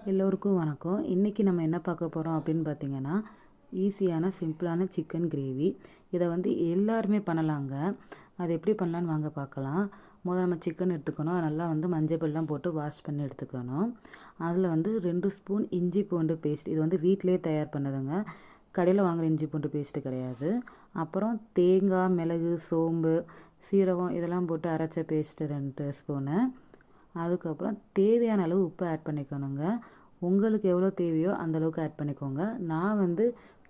எல்லோருக்கும் வணக்கம். இன்றைக்கி நம்ம என்ன பார்க்க போகிறோம் அப்படின்னு பார்த்தீங்கன்னா, ஈஸியான சிம்பிளான சிக்கன் கிரேவி. இதை எல்லாருமே பண்ணலாங்க. அது எப்படி பண்ணலான்னு வாங்க பார்க்கலாம். முதல்ல நம்ம சிக்கன் எடுத்துக்கணும். நல்லா மஞ்சள் பொடிலாம் போட்டு வாஷ் பண்ணி எடுத்துக்கணும். அதில் 2 ஸ்பூன் இஞ்சி பூண்டு பேஸ்ட். இது வீட்டிலே தயார் பண்ணதுங்க. கடையில் வாங்குகிற இஞ்சி பூண்டு பேஸ்ட்டு கிடையாது. அப்புறம் தேங்காய், மிளகு, சோம்பு, சீரகம் இதெல்லாம் போட்டு அரைச்ச பேஸ்ட்டு 2 ஸ்பூனு. அதுக்கப்புறம் தேவையான அளவு உப்பு ஆட் பண்ணிக்கணுங்க. உங்களுக்கு எவ்வளோ தேவையோ அந்தளவுக்கு ஆட் பண்ணிக்கோங்க. நான்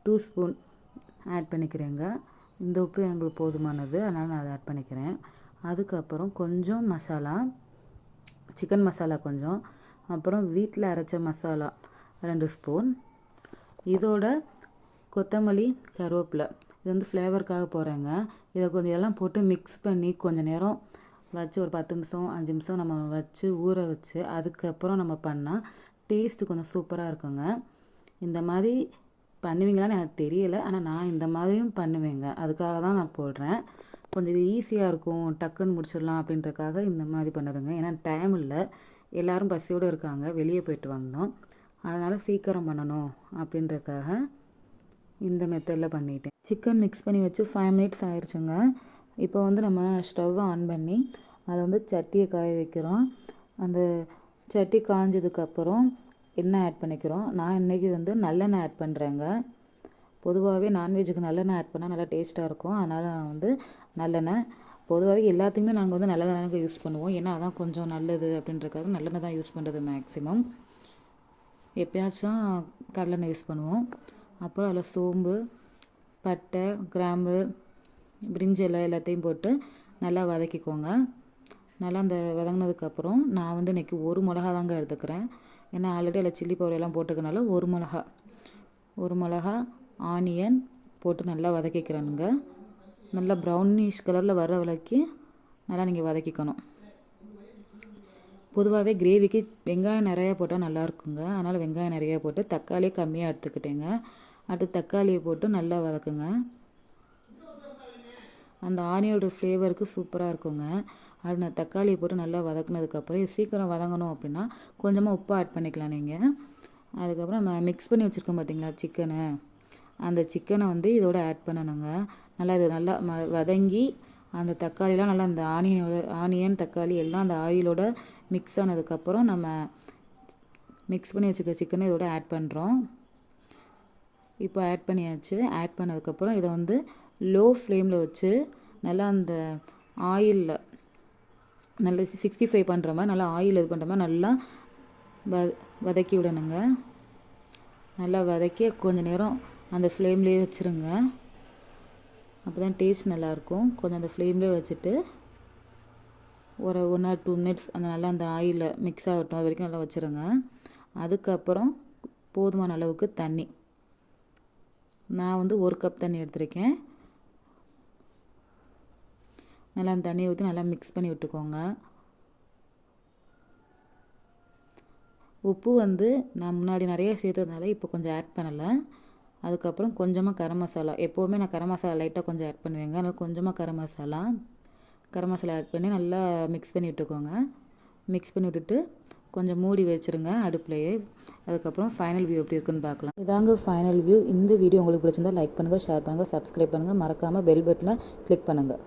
2 ஸ்பூன் ஆட் பண்ணிக்கிறேங்க. இந்த உப்பு எங்களுக்கு போதுமானது, அதனால் நான் அதை ஆட் பண்ணிக்கிறேன். அதுக்கப்புறம் கொஞ்சம் மசாலா, சிக்கன் மசாலா கொஞ்சம், அப்புறம் வீட்டில் அரைச்ச மசாலா 2 ஸ்பூன், இதோட கொத்தமல்லி, கருவேப்பிலை. இது ஃப்ளேவருக்காக போகிறேங்க. இதை கொஞ்சம் எல்லாம் போட்டு மிக்ஸ் பண்ணி கொஞ்சம் நேரம் வச்சு ஒரு 10 நிமிஷம் 5 நிமிஷம் நம்ம வச்சு ஊற வச்சு அதுக்கப்புறம் நம்ம பண்ணால் டேஸ்ட்டு கொஞ்சம் சூப்பராக இருக்குங்க. இந்த மாதிரி பண்ணுவீங்களான்னு எனக்கு தெரியலை, ஆனால் நான் இந்த மாதிரியும் பண்ணுவேங்க. அதுக்காக தான் நான் போடுறேன். கொஞ்சம் இது ஈஸியாக இருக்கும், டக்குன்னு முடிச்சிடலாம் அப்படின்றக்காக இந்த மாதிரி பண்ணதுங்க. ஏன்னா டைம் இல்லை, எல்லோரும் பசியோடு இருக்காங்க, வெளியே போயிட்டு வந்தோம், அதனால் சீக்கிரம் பண்ணணும் அப்படின்றக்காக இந்த மெத்தடில் பண்ணிட்டேன். சிக்கன் மிக்ஸ் பண்ணி வச்சு 5 மினிட்ஸ் ஆயிடுச்சுங்க. இப்போ நம்ம ஸ்டவ்வை ஆன் பண்ணி அதில் சட்டியை காய வைக்கிறோம். அந்த சட்டி காஞ்சதுக்கப்புறம் எண்ணெய் ஆட் பண்ணிக்கிறோம். நான் இன்றைக்கி நல்லெண்ணெய் ஆட் பண்ணுறேங்க. பொதுவாகவே நான்வெஜ்ஜுக்கு நல்லெண்ணெய் ஆட் பண்ணால் நல்லா டேஸ்ட்டாக இருக்கும். அதனால் நான் நல்லெண்ணெய், பொதுவாகவே எல்லாத்துக்குமே நாங்கள் நல்லெண்ணெய் யூஸ் பண்ணுவோம். ஏன்னா அதான் கொஞ்சம் நல்லது அப்படின்றதுக்காக நல்லெண்ணெய் தான் யூஸ் பண்ணுறது மேக்ஸிமம். எப்பயாச்சும் கடலெண்ணெய் யூஸ் பண்ணுவோம். அப்புறம் அதில் சோம்பு, பட்டை, கிராம்பு, பிரிஞ்சி இலை எல்லாத்தையும் போட்டு நல்லா வதக்கிக்கோங்க. நல்லா அந்த வதங்கினதுக்கப்புறம் நான் இன்றைக்கி 1 மிளகா தாங்க எடுத்துக்கிறேன். ஏன்னா ஆல்ரெடி அதில் சில்லி பவுடர் எல்லாம் போட்டுக்கனால 1 மிளகா, ஆனியன் போட்டு நல்லா வதக்கிக்கிறேனுங்க. நல்லா ப்ரௌனிஷ் கலரில் வர வரைக்கும் நல்லா நீங்கள் வதக்கிக்கணும். பொதுவாகவே கிரேவிக்கு வெங்காயம் நிறையா போட்டால் நல்லாயிருக்குங்க. அதனால் வெங்காயம் நிறையா போட்டு தக்காளியை கம்மியாக எடுத்துக்கிட்டேங்க. அடுத்து தக்காளியை போட்டு நல்லா வதக்குங்க. அந்த ஆனியனோட ஃப்ளேவருக்கு சூப்பராக இருக்குங்க. அது நான் தக்காளியை போட்டு நல்லா வதக்குனதுக்கப்புறம் இது சீக்கிரம் வதங்கணும் அப்படின்னா கொஞ்சமாக உப்பு ஆட் பண்ணிக்கலாம் நீங்கள். அதுக்கப்புறம் நம்ம மிக்ஸ் பண்ணி வச்சுருக்கோம் பார்த்தீங்களா சிக்கனை, அந்த சிக்கனை இதோட ஆட் பண்ணணுங்க. நல்லா இது நல்லா வதங்கி அந்த தக்காளிலாம் நல்லா அந்த ஆனியன் தக்காளி எல்லாம் அந்த ஆயிலோட மிக்ஸ் ஆனதுக்கப்புறம் நம்ம மிக்ஸ் பண்ணி வச்சுருக்க சிக்கனை இதோட ஆட் பண்ணுறோம். இப்போ ஆட் பண்ணியாச்சு. ஆட் பண்ணதுக்கப்புறம் இதை லோ ஃப்ளேமில் வச்சு நல்லா அந்த ஆயிலில் நல்லா 65 பண்ணுற மாதிரி நல்லா ஆயில் இது பண்ணுற மாதிரி நல்லா வதக்கி விடணுங்க. நல்லா வதக்கி கொஞ்சம் நேரம் அந்த ஃப்ளேம்லேயே வச்சுருங்க. அப்போ தான் டேஸ்ட் நல்லாயிருக்கும். கொஞ்சம் அந்த ஃப்ளேம்லேயே வச்சுட்டு ஒரு 1 or 2 மினிட்ஸ் அந்த நல்லா அந்த ஆயிலில் மிக்ஸ் ஆகட்டும், அது வரைக்கும் நல்லா வச்சுருங்க. அதுக்கப்புறம் போதுமான அளவுக்கு தண்ணி, நான் 1 கப் தண்ணி எடுத்துருக்கேன். நல்லா அந்த தண்ணியை ஊற்றி நல்லா மிக்ஸ் பண்ணி விட்டுக்கோங்க. உப்பு நான் முன்னாடி நிறைய சேர்த்ததுனால இப்போ கொஞ்சம் ஆட் பண்ணலை. அதுக்கப்புறம் கொஞ்சமாக கரம் மசாலா, எப்போவுமே நான் கரம் மசாலா லைட்டாக கொஞ்சம் ஆட் பண்ணுவேங்க. அதனால் கொஞ்சமாக கரம் மசாலா ஆட் பண்ணி நல்லா மிக்ஸ் பண்ணி விட்டுக்கோங்க. மிக்ஸ் பண்ணி விட்டுட்டு கொஞ்சம் மூடி வச்சுருங்க அடுப்புலையே. அதுக்கப்புறம் ஃபைனல் வியூ எப்படி இருக்குன்னு பார்க்கலாம். இதாங்க ஃபைனல் வியூ. இந்த வீடியோ உங்களுக்கு பிடிச்சிருந்தா லைக் பண்ணுங்கள், ஷேர் பண்ணுங்கள், சப்ஸ்கிரைப் பண்ணுங்கள், மறக்காமல் பெல் பட்டனை கிளிக் பண்ணுங்கள்.